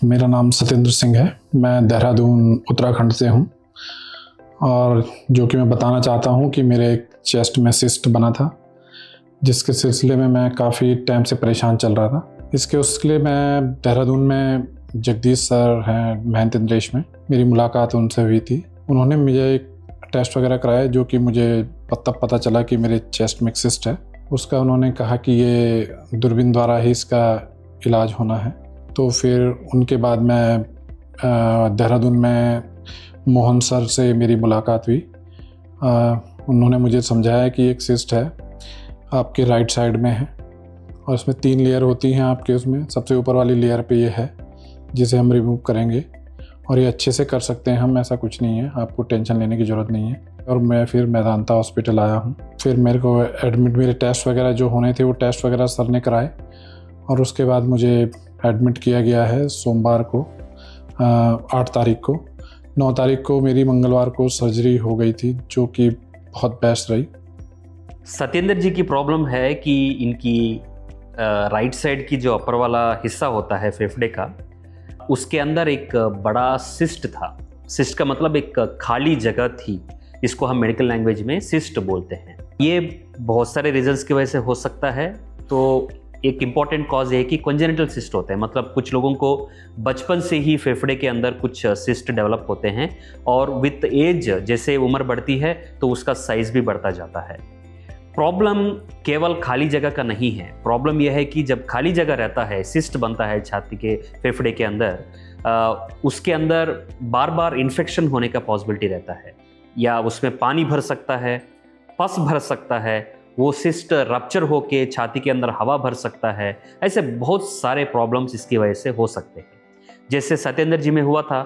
मेरा नाम सत्येंद्र सिंह है। मैं देहरादून उत्तराखंड से हूँ और जो कि मैं बताना चाहता हूँ कि मेरे एक चेस्ट में सिस्ट बना था, जिसके सिलसिले में मैं काफ़ी टाइम से परेशान चल रहा था। उसके लिए मैं देहरादून में जगदीश सर हैं महंत इंद्रेश में, मेरी मुलाकात उनसे हुई थी। उन्होंने मुझे एक टेस्ट वगैरह कराया जो कि मुझे तब पता चला कि मेरे चेस्ट में एक सिस्ट है। उसका उन्होंने कहा कि ये दूरबीन द्वारा ही इसका इलाज होना है। तो फिर उनके बाद मैं देहरादून में मोहन सर से मेरी मुलाकात हुई। उन्होंने मुझे समझाया कि एक सिस्ट है आपके राइट साइड में है और इसमें 3 लेयर होती हैं आपके। उसमें सबसे ऊपर वाली लेयर पे ये है जिसे हम रिमूव करेंगे और ये अच्छे से कर सकते हैं हम, ऐसा कुछ नहीं है, आपको टेंशन लेने की ज़रूरत नहीं है। और मैं फिर मेदांता हॉस्पिटल आया हूँ। फिर मेरे को एडमिट, मेरे टेस्ट वगैरह जो होने थे वो टेस्ट वगैरह सर ने कराए और उसके बाद मुझे एडमिट किया गया है सोमवार को 8 तारीख को। 9 तारीख को मेरी मंगलवार को सर्जरी हो गई थी जो कि बहुत बेस्ट रही। सत्येंद्र जी की प्रॉब्लम है कि इनकी राइट साइड की जो अपर वाला हिस्सा होता है फेफड़े का, उसके अंदर एक बड़ा सिस्ट था। सिस्ट का मतलब एक खाली जगह थी, इसको हम मेडिकल लैंग्वेज में सिस्ट बोलते हैं। ये बहुत सारे रीजंस की वजह से हो सकता है। तो एक इम्पॉर्टेंट कॉज है कि कॉन्जेनिटल सिस्ट होते हैं, मतलब कुछ लोगों को बचपन से ही फेफड़े के अंदर कुछ सिस्ट डेवलप होते हैं और विथ एज जैसे उम्र बढ़ती है तो उसका साइज भी बढ़ता जाता है। प्रॉब्लम केवल खाली जगह का नहीं है। प्रॉब्लम यह है कि जब खाली जगह रहता है, सिस्ट बनता है छाती के फेफड़े के अंदर, उसके अंदर बार बार इन्फेक्शन होने का पॉसिबिलिटी रहता है, या उसमें पानी भर सकता है, पस भर सकता है, वो सिस्ट रप्चर होके छाती के अंदर हवा भर सकता है। ऐसे बहुत सारे प्रॉब्लम्स इसकी वजह से हो सकते हैं। जैसे सत्येंद्र जी में हुआ था,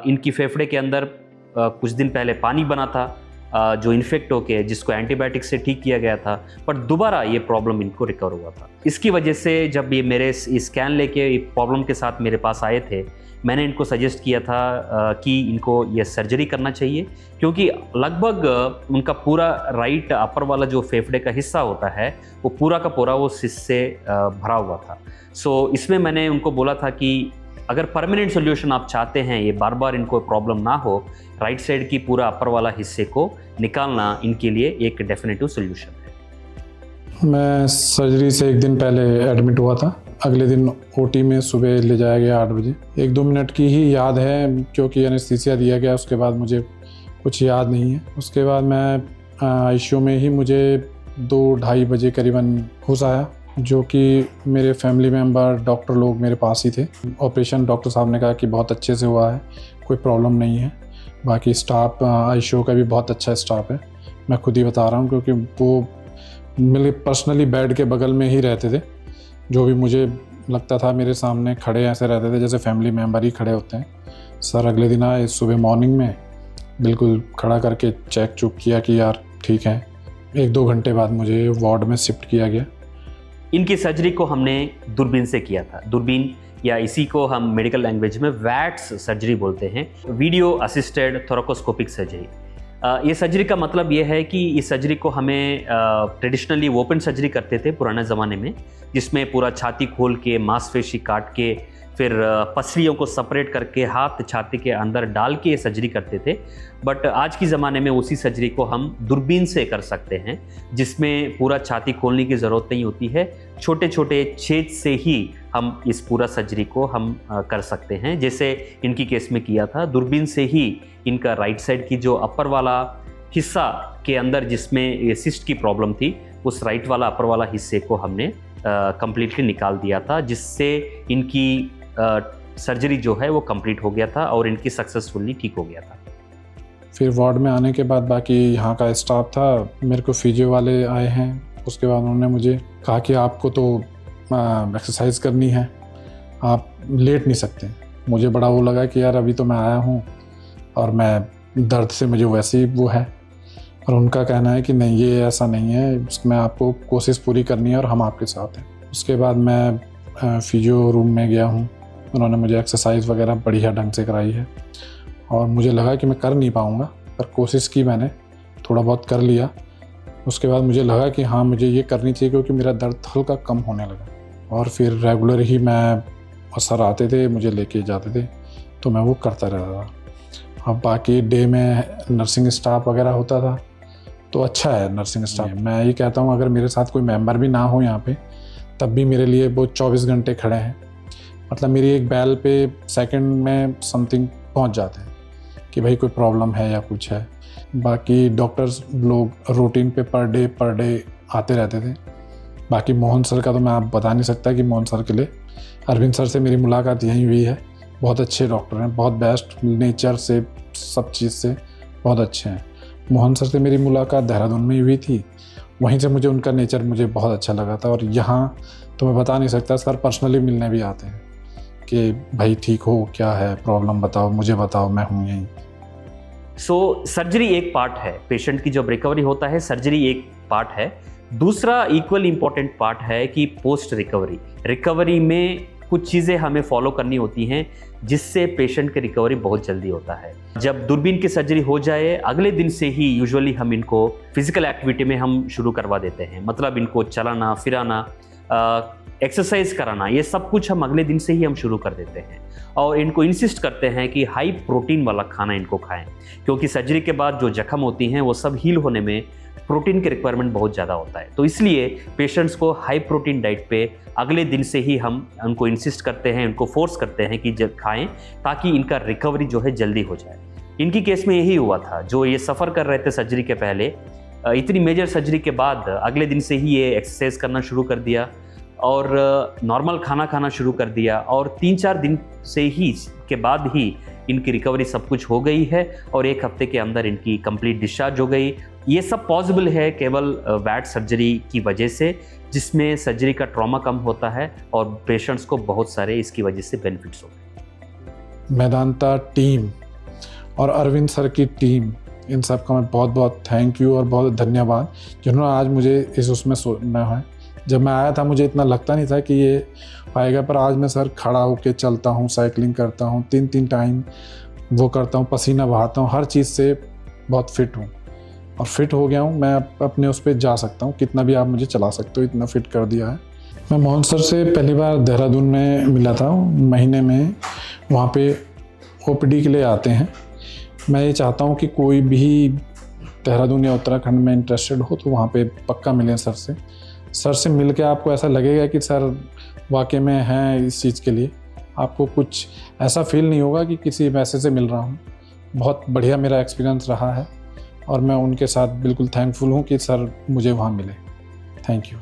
इनकी फेफड़े के अंदर कुछ दिन पहले पानी बना था जो इन्फेक्ट होके, जिसको एंटीबायोटिक से ठीक किया गया था, पर दोबारा ये प्रॉब्लम इनको रिकवर हुआ था। इसकी वजह से जब ये मेरे स्कैन लेके प्रॉब्लम के साथ मेरे पास आए थे, मैंने इनको सजेस्ट किया था कि इनको ये सर्जरी करना चाहिए, क्योंकि लगभग उनका पूरा राइट अपर वाला जो फेफड़े का हिस्सा होता है वो पूरा का पूरा वो सिस्ट से भरा हुआ था। सो इसमें मैंने उनको बोला था कि अगर परमानेंट सोल्यूशन आप चाहते हैं, ये बार बार इनको प्रॉब्लम ना हो, राइट साइड की पूरा अपर वाला हिस्से को निकालना इनके लिए एक डेफिनेटिव सोल्यूशन है। मैं सर्जरी से 1 दिन पहले एडमिट हुआ था। अगले दिन ओटी में सुबह ले जाया गया 8 बजे। 1-2 मिनट की ही याद है क्योंकि एनेस्थीसिया दिया गया, उसके बाद मुझे कुछ याद नहीं है। उसके बाद मैं आईसीयू में ही मुझे 2-2:30 बजे करीबन होश आया, जो कि मेरे फैमिली मेम्बर डॉक्टर लोग मेरे पास ही थे। ऑपरेशन डॉक्टर साहब ने कहा कि बहुत अच्छे से हुआ है, कोई प्रॉब्लम नहीं है। बाकी स्टाफ आईसीयू का भी बहुत अच्छा स्टाफ है, मैं खुद ही बता रहा हूँ, क्योंकि वो मेरे पर्सनली बेड के बगल में ही रहते थे। जो भी मुझे लगता था मेरे सामने खड़े ऐसे रहते थे जैसे फैमिली मेम्बर ही खड़े होते हैं। सर अगले दिन आए सुबह मॉर्निंग में, बिल्कुल खड़ा करके चेक चुक किया कि यार ठीक है। 1-2 घंटे बाद मुझे वार्ड में शिफ्ट किया गया। इनकी सर्जरी को हमने दूरबीन से किया था। दूरबीन, या इसी को हम मेडिकल लैंग्वेज में वैट्स सर्जरी बोलते हैं, वीडियो असिस्टेड थोरैकोस्कोपिक सर्जरी। ये सर्जरी का मतलब ये है कि इस सर्जरी को हमें ट्रेडिशनली ओपन सर्जरी करते थे पुराने ज़माने में, जिसमें पूरा छाती खोल के मांसपेशी काट के फिर पसलियों को सेपरेट करके हाथ छाती के अंदर डाल के ये सर्जरी करते थे। बट आज की ज़माने में उसी सर्जरी को हम दूरबीन से कर सकते हैं, जिसमें पूरा छाती खोलने की ज़रूरत नहीं होती है। छोटे छोटे छेद से ही हम इस पूरा सर्जरी को हम कर सकते हैं, जैसे इनकी केस में किया था। दूरबीन से ही इनका राइट साइड की जो अपर वाला हिस्सा के अंदर जिसमें ये सिस्ट की प्रॉब्लम थी, उस राइट वाला अपर वाला हिस्से को हमने कम्प्लीटली निकाल दिया था, जिससे इनकी सर्जरी जो है वो कंप्लीट हो गया था और इनकी सक्सेसफुली ठीक हो गया था। फिर वार्ड में आने के बाद बाकी यहाँ का स्टाफ था, मेरे को फिजियो वाले आए हैं। उसके बाद उन्होंने मुझे कहा कि आपको तो एक्सरसाइज करनी है, आप लेट नहीं सकते। मुझे बड़ा वो लगा कि यार अभी तो मैं आया हूँ और मैं दर्द से मुझे वैसे ही वो है, और उनका कहना है कि नहीं ये ऐसा नहीं है, इसमें आपको कोशिश पूरी करनी है और हम आपके साथ हैं। उसके बाद मैं फिजियो रूम में गया हूँ, उन्होंने मुझे एक्सरसाइज वगैरह बढ़िया ढंग से कराई है और मुझे लगा कि मैं कर नहीं पाऊँगा, पर कोशिश की मैंने, थोड़ा बहुत कर लिया। उसके बाद मुझे लगा कि हाँ मुझे ये करनी चाहिए क्योंकि मेरा दर्द हल्का कम होने लगा। और फिर रेगुलर ही मैं और सर आते थे, मुझे लेके जाते थे, तो मैं वो करता रहता था। अब बाकी डे में नर्सिंग स्टाफ वगैरह होता था, तो अच्छा है नर्सिंग स्टाफ। मैं ये कहता हूँ अगर मेरे साथ कोई मेंबर भी ना हो यहाँ पे, तब भी मेरे लिए वो 24 घंटे खड़े हैं। मतलब मेरी एक बैल पे सेकंड में समथिंग पहुँच जाते हैं कि भाई कोई प्रॉब्लम है या कुछ है। बाकी डॉक्टर्स लोग रूटीन पे पर डे आते रहते थे। बाकी मोहन सर का तो मैं आप बता नहीं सकता कि मोहन सर के लिए, अरविंद सर से मेरी मुलाकात यहीं हुई है। बहुत अच्छे डॉक्टर हैं, बहुत बेस्ट, नेचर से सब चीज़ से बहुत अच्छे हैं। मोहन सर से मेरी मुलाकात देहरादून में ही हुई थी, वहीं से मुझे उनका नेचर मुझे बहुत अच्छा लगा था। और यहाँ तो मैं बता नहीं सकता, सर पर्सनली मिलने भी आते हैं कि भाई ठीक हो, क्या है प्रॉब्लम बताओ, मुझे बताओ, मैं हूँ यहीं। सो सर्जरी एक पार्ट है, पेशेंट की जब रिकवरी होता है सर्जरी एक पार्ट है। दूसरा इक्वल इम्पॉर्टेंट पार्ट है कि पोस्ट रिकवरी में कुछ चीज़ें हमें फॉलो करनी होती हैं जिससे पेशेंट की रिकवरी बहुत जल्दी होता है। जब दूरबीन की सर्जरी हो जाए अगले दिन से ही यूजुअली हम इनको फिजिकल एक्टिविटी में हम शुरू करवा देते हैं। मतलब इनको चलाना फिराना, एक्सरसाइज कराना, ये सब कुछ हम अगले दिन से ही हम शुरू कर देते हैं। और इनको इंसिस्ट करते हैं कि हाई प्रोटीन वाला खाना इनको खाएं, क्योंकि सर्जरी के बाद जो जख्म होती हैं वो सब हील होने में प्रोटीन की रिक्वायरमेंट बहुत ज़्यादा होता है। तो इसलिए पेशेंट्स को हाई प्रोटीन डाइट पे अगले दिन से ही हम उनको इंसिस्ट करते हैं, उनको फोर्स करते हैं कि खाएं, ताकि इनका रिकवरी जो है जल्दी हो जाए। इनकी केस में यही हुआ था, जो ये सफ़र कर रहे थे सर्जरी के पहले, इतनी मेजर सर्जरी के बाद अगले दिन से ही ये एक्सरसाइज करना शुरू कर दिया और नॉर्मल खाना खाना शुरू कर दिया। और 3-4 दिन से ही के बाद ही इनकी रिकवरी सब कुछ हो गई है और 1 हफ्ते के अंदर इनकी कंप्लीट डिस्चार्ज हो गई। ये सब पॉसिबल है केवल वैट सर्जरी की वजह से, जिसमें सर्जरी का ट्रॉमा कम होता है और पेशेंट्स को बहुत सारे इसकी वजह से बेनिफिट्स होते हैं। मेदांता टीम और अरविंद सर की टीम, इन सब का मैं बहुत बहुत थैंक यू और बहुत धन्यवाद, जिन्होंने आज मुझे इस उसमें मैं है। जब मैं आया था मुझे इतना लगता नहीं था कि ये पाएगा, पर आज मैं सर खड़ा होकर चलता हूँ, साइकिलिंग करता हूँ, 3 टाइम वो करता हूँ, पसीना बहाता हूँ, हर चीज़ से बहुत फिट हूँ और फिट हो गया हूँ। मैं अपने उस पर जा सकता हूँ, कितना भी आप मुझे चला सकते हो, इतना फिट कर दिया है। मैं मोहन सर से पहली बार देहरादून में मिला था, महीने में वहाँ पे OPD के लिए आते हैं। मैं ये चाहता हूँ कि कोई भी देहरादून या उत्तराखंड में इंटरेस्टेड हो तो वहाँ पे पक्का मिलें सर से। सर से मिल के आपको ऐसा लगेगा कि सर वाकई में हैं इस चीज़ के लिए। आपको कुछ ऐसा फील नहीं होगा कि किसी वैसे से मिल रहा हूँ। बहुत बढ़िया मेरा एक्सपीरियंस रहा है और मैं उनके साथ बिल्कुल थैंकफुल हूँ कि सर मुझे वहाँ मिले। Thank you.